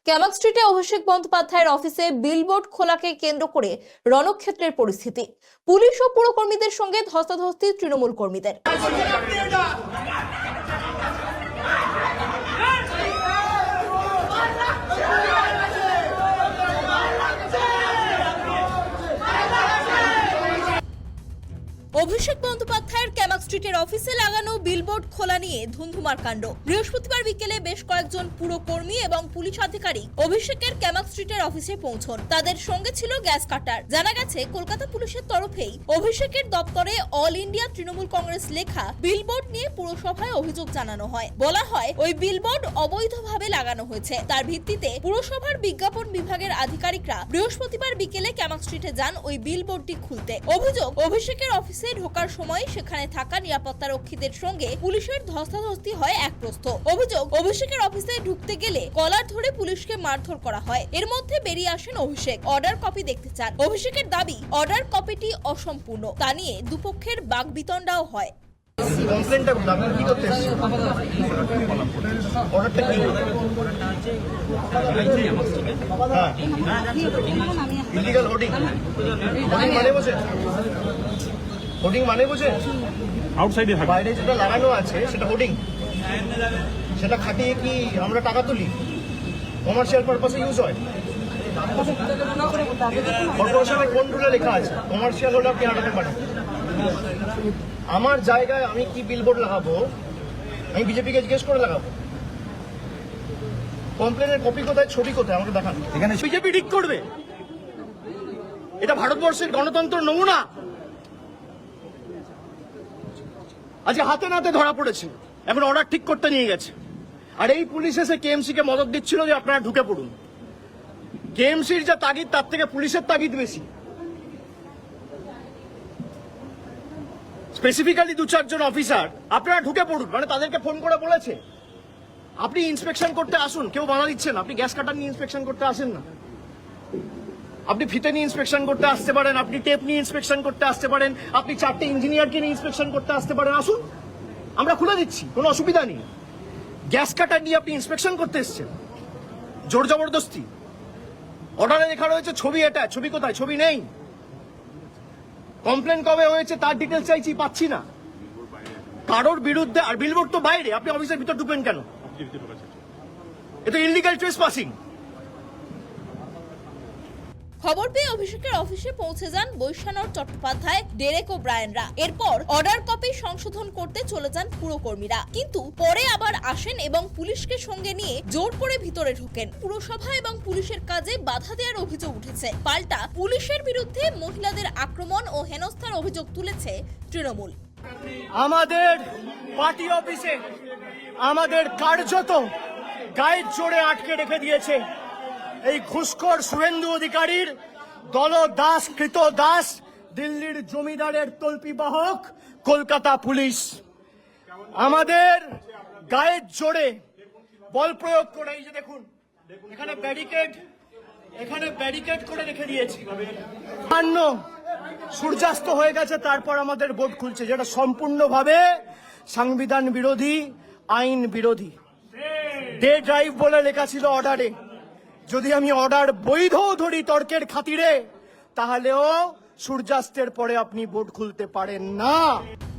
ক্যামাক স্ট্রিটে অভিষেক বন্দ্যোপাধ্যায়ের অফিসে বিলবোর্ড খোলাকে কেন্দ্র করে রণক্ষেত্রের পরিস্থিতি। পুলিশ ও পুরকর্মীদের সঙ্গে ধস্তাধস্তি তৃণমূল কর্মীদের। অভিষেক বন্দ্যোপাধ্যায়ের ক্যামাক স্ট্রিটের অফিসে লাগানো বিলবোর্ড খোলা নিয়ে ধুন্ধুমার কাণ্ড। বৃহস্পতিবার বিকেলে বেশ কয়েকজন পুরকর্মী এবং পুলিশ আধিকারিক অভিষেকের ক্যামাক স্ট্রিটের অফিসে পৌঁছন। তাদের সঙ্গে ছিল গ্যাস কাটার। জানা গেছে কলকাতা পুলিশের তরফেই অভিষেকের দপ্তরে অল ইন্ডিয়া তৃণমূল কংগ্রেস লেখা বিলবোর্ড নিয়ে পুরসভায় অভিযোগ জানানো হয়। বলা হয় ওই বিলবোর্ড অবৈধভাবে লাগানো হয়েছে। তার ভিত্তিতে পুরসভার বিজ্ঞাপন বিভাগের আধিকারিকরা বৃহস্পতিবার বিকেলে ক্যামাক স্ট্রিটে যান ওই বিলবোর্ডটি খুলতে। অভিযোগ অভিষেকের অফিসে ঢোকার সময় সেখানে থাকা নিরাপত্তা রক্ষীদের সঙ্গে পুলিশের ধস্তাধস্তি হয় এক প্রস্থ। অভিযোগ অভিষেকের অফিসে ঢুকতে গেলে কলার ধরে পুলিশকে মারধর করা হয়। এর মধ্যে বেরিয়ে আসেন অভিষেক, অর্ডার কপি দেখতে চান। অভিষেকের দাবি অর্ডার কপিটি অসম্পূর্ণ। তা নিয়ে দুপক্ষের বাগবিতণ্ডাও হয়। কমপ্লেনটা আপনারা কি করতে এসেছেন? অর্ডারটা কি? হ্যাঁ, ইলিগাল হোর্ডিং। হোর্ডিং মানে বোঝেন? হোর্ডিং মানে বোঝেন? আউটসাইডে থাকে, বাইরে যেটা লাগানো আছে সেটা হোর্ডিং। সেটা খাটিয়ে কি আমরা টাকা তুলি? কমার্শিয়াল পারপাসে ইউজ হয়। কর্পোরেশনের কোন রুলে লেখা আছে কমার্শিয়াল হলে আপনি হাঁটাতে পারেন? আমার জায়গায় আমি কি বিলবোর্ড লাগাবো? আমি বিজেপিকে জিজ্ঞেস করে লাগাবো? কমপ্লেনের কপি কোথায়, ছবি কোথায় আমাকে দেখান। এখানে বিজেপি ঠিক করবে? এটা ভারতবর্ষের গণতন্ত্র নমুনা। আজকে হাতে নাতে ধরা পড়েছে, এখন অর্ডার ঠিক করতে নিয়ে গেছে। আর এই পুলিশ এসে কেএমসি কে মদত দিচ্ছিল যে আপনারা ঢুকে পড়ুন। কেএমসির যা তাগিদ তার থেকে পুলিশের তাগিদ বেশি। স্পেসিফিক্যালি দু চারজন অফিসার আপনারা ঢুকে পড়ুন মানে তাদেরকে ফোন করে বলেছে আপনি ইন্সপেকশন করতে আসুন। কেউ বাধা দিচ্ছেন? আপনি গ্যাস কাটার নিয়ে ইন্সপেকশন করতে আসেন না। আপনি ফিতে নিয়ে ইন্সপেকশন করতে আসতে পারেন, আপনি টেপ নিয়ে ইন্সপেকশন করতে আসতে পারেন, আপনি চারটে ইঞ্জিনিয়ারকে নিয়ে ইন্সপেকশন করতে আসতে পারেন। আসুন, আমরা খুলে দিচ্ছি, কোনো অসুবিধা নেই। গ্যাস কাটার নিয়ে আপনি ইন্সপেকশন করতে এসছেন, জোর জবরদস্তি। অর্ডারে লেখা রয়েছে ছবি, এটা ছবি কোথায়? ছবি নেই। কমপ্লেন কবে হয়েছে তার ডিটেলস চাইছি, পাচ্ছি না। কারোর বিরুদ্ধে, আর বিলবোর্ড তো বাইরে, আপনি অফিসের ভিতর ঢুকবেন কেন? এটা ইললিগাল ট্রেসপাসিং। খবর পেয়ে অভিষেকের অফিসে পৌঁছে যান বৈশ্যানর চট্টোপাধ্যায়, ডেরেক ও ব্রায়ানরা। এরপর অর্ডার কপি সংশোধন করতে চলে যান পুরকর্মীরা, কিন্তু পরে আবার আসেন এবং পুলিশকে সঙ্গে নিয়ে জোর করে ভিতরে ঢোকেন। পুরসভা এবং পুলিশের কাজে বাধা দেওয়ার অভিযোগ উঠেছে। পাল্টা পুলিশের বিরুদ্ধে মহিলাদের আক্রমণ ও হেনস্থার অভিযোগ তুলেছে তৃণমূল। আমাদের পার্টি অফিসে আমাদের কার্যত গায়ের জোরে আটকে রেখে দিয়েছে এই ঘুষখোর শুভেন্দু অধিকারীর দলদাস কৃত দাস, দিল্লির জমিদারের তল্পি বাহক কলকাতা পুলিশ। আমাদের গায়ের জোরে বল প্রয়োগ করে, এই যে দেখুন এখানে ব্যারিকেড করে রেখে দিয়েছে। সূর্যাস্ত হয়ে গেছে, তারপর আমাদের বোর্ড খুলছে, যেটা সম্পূর্ণভাবে সংবিধান বিরোধী, আইন বিরোধী। ডে ড্রাইভ বলে লেখা ছিল অর্ডারে। যদি আমি অর্ডার বৈধ ধরি তর্কের খাতিরে, তাহলেও সূর্যাস্তের পরে আপনি বোর্ড খুলতে পারেন না।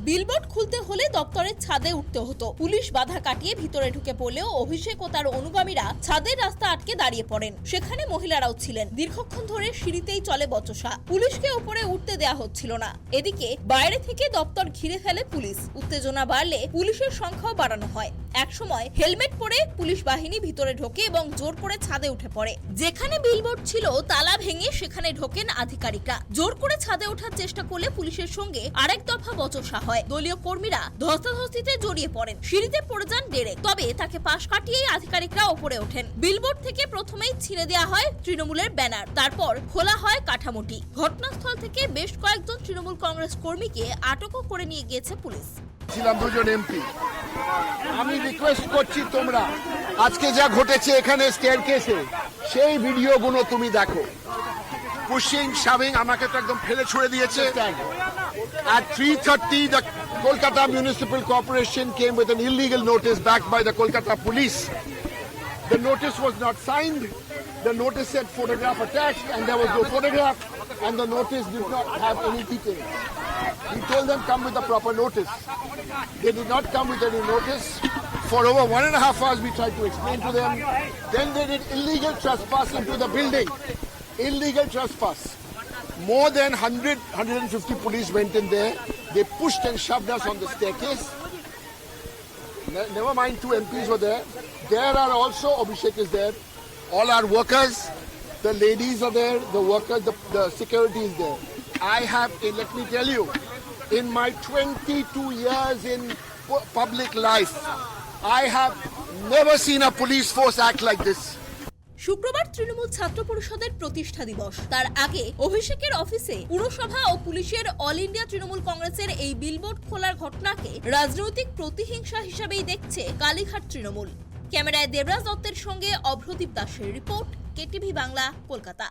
বিলবোর্ড খুলতে হলে দপ্তরের ছাদে উঠতে হতো। পুলিশ বাধা কাটিয়ে ভিতরে ঢুকে পড়লেও অভিষেক ও তার অনুগামীরা ছাদের রাস্তা আটকে দাঁড়িয়ে পড়েন। সেখানে মহিলারাও ছিলেন। দীর্ঘক্ষণ ধরে সিঁড়িতেই চলে বচসা। পুলিশকে উপরে উঠতে দেয়া হচ্ছিল না। এদিকে বাইরে থেকে দপ্তর ঘিরে ফেলে পুলিশ। উত্তেজনা বাড়লে পুলিশের সংখ্যাও বাড়ানো হয়। একসময় হেলমেট পরে পুলিশ বাহিনী ভিতরে ঢোকে এবং জোর করে ছাদে উঠে পড়ে। যেখানে বিলবোর্ড ছিল তালা ভেঙে সেখানে ঢোকেন আধিকারিকরা। জোর করে ছাদে ওঠার চেষ্টা করলে পুলিশের সঙ্গে আরেক দফা বচসা হয়। দলীয় কর্মীরা ধস্তাধস্তিতে জড়িয়ে পড়েন। সিঁড়িতে পড়ে যান ডেরেক, তবে তাকে পাশ কাটিয়েই আধিকারিকরা উপরে ওঠেন। বিলবোর্ড থেকে প্রথমেই ছিঁড়ে দেওয়া হয় তৃণমূলের ব্যানার, তারপর খোলা হয় কাঠামোটি। ঘটনাস্থল থেকে বেশ কয়েকজন তৃণমূল কংগ্রেস কর্মীকে আটকও করে নিয়ে গিয়েছে পুলিশ। দুজন এমপি, আমি রিকোয়েস্ট করছি তোমরা আজকে যা ঘটেছে এখানে স্টেয়ারকেসে সেই ভিডিওগুলো তুমি দেখো। পুশিং শাভিং আমাকে তো একদম ফেলে ছুড়ে দিয়েছে। At 3:30 the Kolkata Municipal Corporation came with an illegal notice backed by the Kolkata police. The notice was not signed. The notice said photograph attached, and there was no photograph, and the notice did not have any details. We told them come with a proper notice. They did not come with any notice. For over 1.5 hours we tried to explain to them. Then they did illegal trespass into the building. Illegal trespass. More than 150 police went in there. They pushed and shoved us on the staircase. Never mind, 2 MPs were there. There are also, Abhishek is there. All our workers, the ladies are there, the workers, the security is there. I have, let me tell you, in my 22 years in public life, I have never seen a police force act like this. শুক্রবার তৃণমূল ছাত্র পরিষদের প্রতিষ্ঠা দিবস। তার আগে অভিষেকের অফিসে পুরসভা ও পুলিশের অল ইন্ডিয়া তৃণমূল কংগ্রেসের এই বিলবোর্ড খোলার ঘটনাকে রাজনৈতিক প্রতিহিংসা হিসেবেই দেখছে কালীঘাট তৃণমূল। ক্যামেরায় দেবরাজ দত্তের সঙ্গে অভ্রদীপ দাসের রিপোর্ট, কেটিভি বাংলা, কলকাতা।